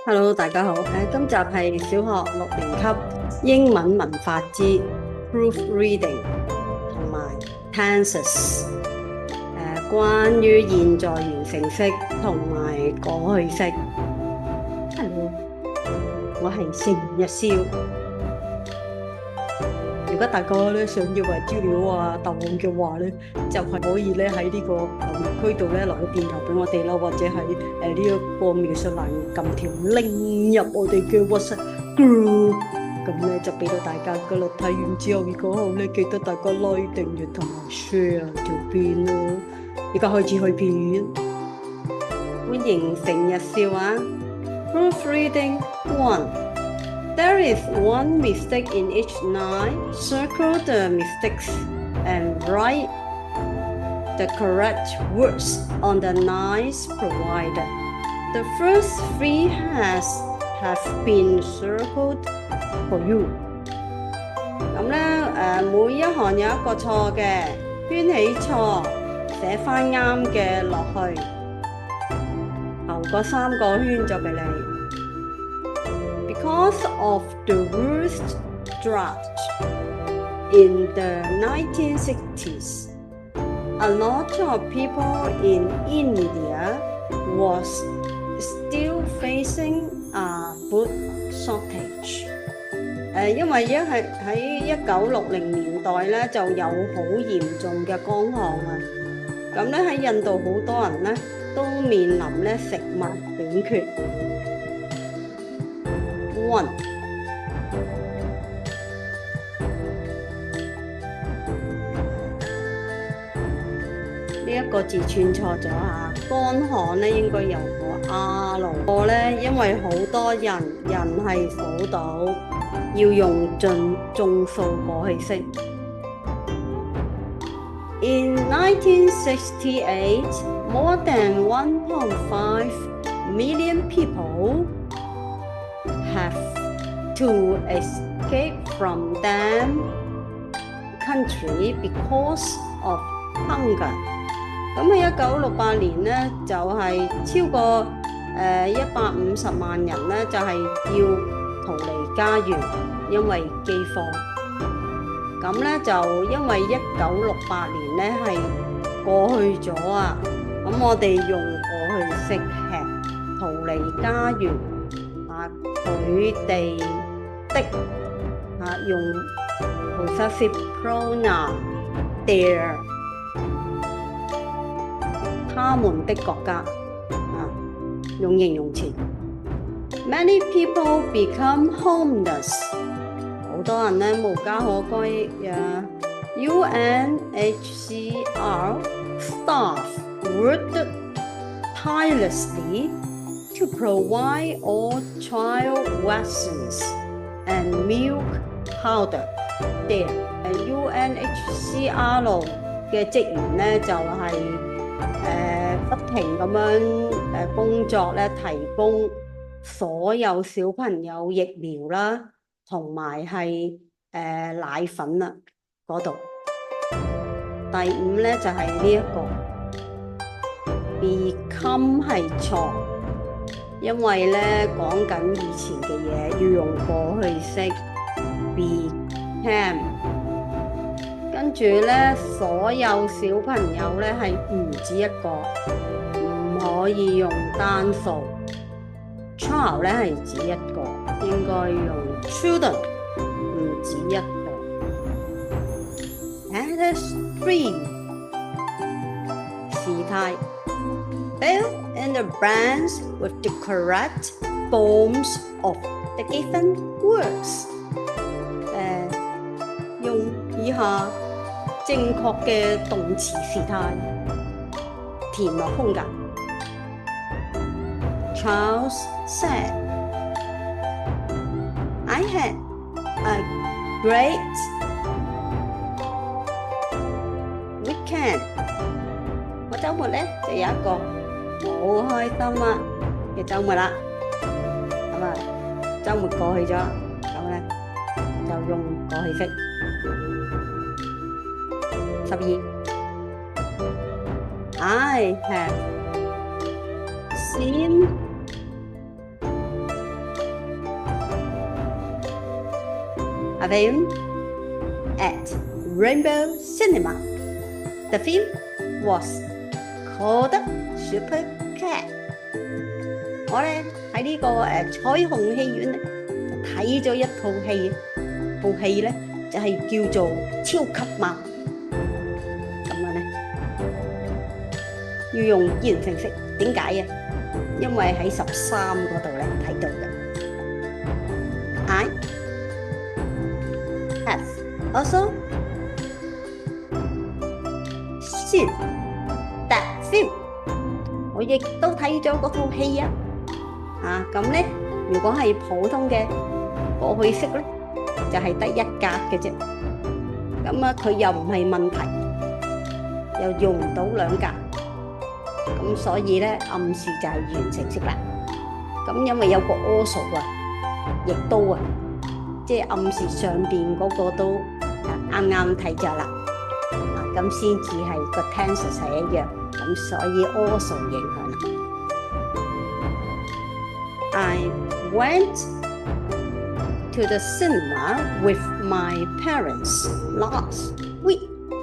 Hello，大家好。今集係小學6年級英文文法之 proofreading 同埋 tenses。關於現在完成式同埋過去式。Hello，我係成日笑。如果大家咧想要為資料答案嘅話咧，就係可以咧喺呢個留言區度咧留個電郵俾我哋啦，或者喺呢一個描述欄撳條 link 入我哋嘅 WhatsApp group， 咁咧就俾到大家噶啦。睇完之後，如果好咧，記得大家 like、訂閱同埋 share 條片咯。而家開始去片，歡迎成日笑啊 ！Proofreading 1。There is one mistake in each line. Circle the mistakes and write the correct words on the lines provided. The first three have been circled for you. 咁咧每一行有一個錯嘅，圈起錯，寫返啱嘅落去，後嗰3個圈就俾你。Because of the worst drought in the 1960s, a lot of people in India was still facing a food shortage. 因為喺1960年代咧就有好嚴重嘅乾旱啊，咁咧喺印度好多人咧都面臨咧食物短缺。1. 呢一個字串錯咗啊！乾旱咧應該有個 R 個咧，因為好多人係數到，要用盡眾數過去式。In 1968, more than 1.5 million people have to escape from them country because of hunger。咁喺1968年咧，就係超過150萬人咧，就係要逃離家園，因為饑荒。咁咧就因為1968年咧係過去咗啊，咁我哋用過去式吃逃離家園。佢哋的用 possessive pronoun their， 他們的國家用形容詞。Many people become homeless， 好多人咧無家可歸呀。UNHCR staff worked tirelessly to provide all child vaccines and milk powder there。UNHCR 嘅職員咧就係不停咁樣工作咧，提供所有小朋友疫苗啦，同埋係奶粉啦嗰度。第5咧就係呢一個 become 係錯。因為咧講緊以前嘅嘢要用過去式 became， 跟住咧所有小朋友咧係唔止一個，唔可以用單數。child 咧係指一個，應該用 children， 唔止一個。And 3 時態 fill in the blanks with the correct forms of the given words。用以下正確嘅動詞時態填落空格。Charles said, "I had a great weekend." 我週末咧就有一個好開心嘅週末啦。咁啊，週末過去咗，咁咧就用過去式。12 I have seen a film at Rainbow Cinema. The film was called Super Cat. 我咧喺呢個彩虹戲院咧睇咗一套戲，部戲咧就係叫做超級貓。咁樣咧要用完成式，點解啊？因為喺13嗰度咧睇到嘅。I have also seen that film. 我亦都睇咗嗰套戲啊！咁咧，如果係普通嘅過去式咧，就係得一格嘅啫。咁啊，佢又唔係問題，又用唔到兩格，咁所以咧暗示就係完成式啦。咁因為有個 also 啊，亦都啊，即係暗示上邊嗰個都啱啱睇咗啦。咁先至係個 tense 係一樣，咁所以 also 影響啦。I went to the cinema with my parents last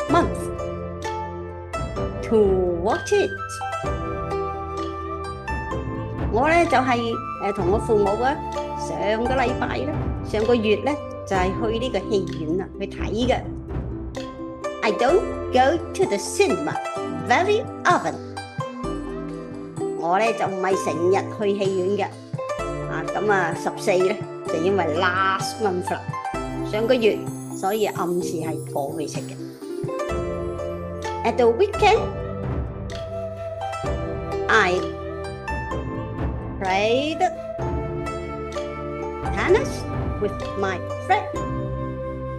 month to watch it. 我咧就係同我父母咧上個禮拜咧，上個月咧就係去呢個戲院啊去睇嘅。I don't go to the cinema very often. 我咧就唔係成日去戲院嘅。咁啊14咧就因為 last month 啦，上個月，所以暗示係過去式嘅。At the weekend, I played tennis with my friend.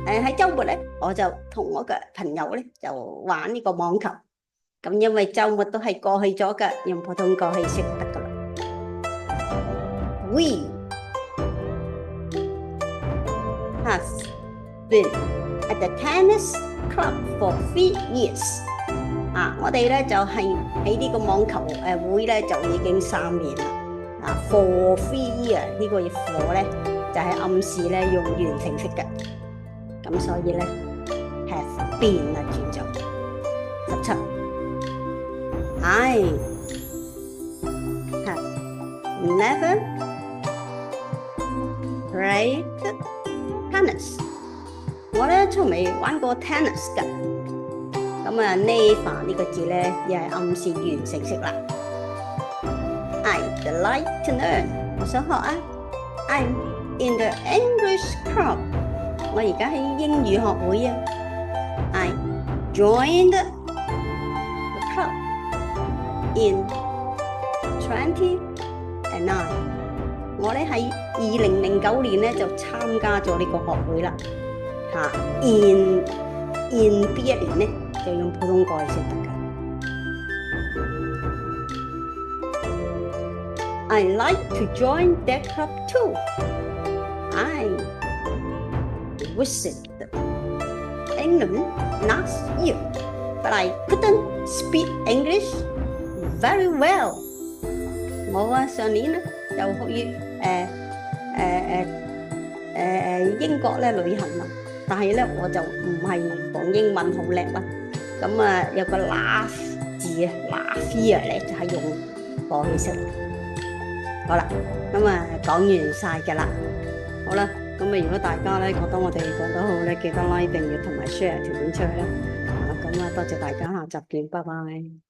喺週末咧，我就同我嘅朋友咧就玩呢個網球。咁因為週末都係過去咗嘅，用普通過去式得噶啦。We have been at the tennis club for 3 years. 我哋咧就係喺呢個網球會咧就已經3年啦。For 3 years 呢個 for 咧就係暗示咧用完成式嘅。咁所以咧 have been 啦轉咗。17 I have never played tennis. 我咧從未玩過 tennis 㗎。咁啊 never 呢個字咧又係暗示完成式啦。I'd like to learn. 我想學啊。I'm in the English club. 我而家喺英語學會啊。I joined the club in 2009. 我咧喺2009年咧就參加咗呢個學會啦。in 邊一年咧就用普通過去式得㗎。I like to join that club too. I visited England last year, but I couldn't speak English very well. 我上年咧就去英國咧旅行啦，但係咧我就唔係講英文好叻啦。咁啊有個 last 字啊 ，last year 咧就係用過去式。好啦，咁啊講完晒㗎啦。好啦，咁啊如果大家咧覺得我哋講得好咧，記得 like 訂閱同埋 share 條片出去啦。咁啊多謝大家，下集見，拜拜。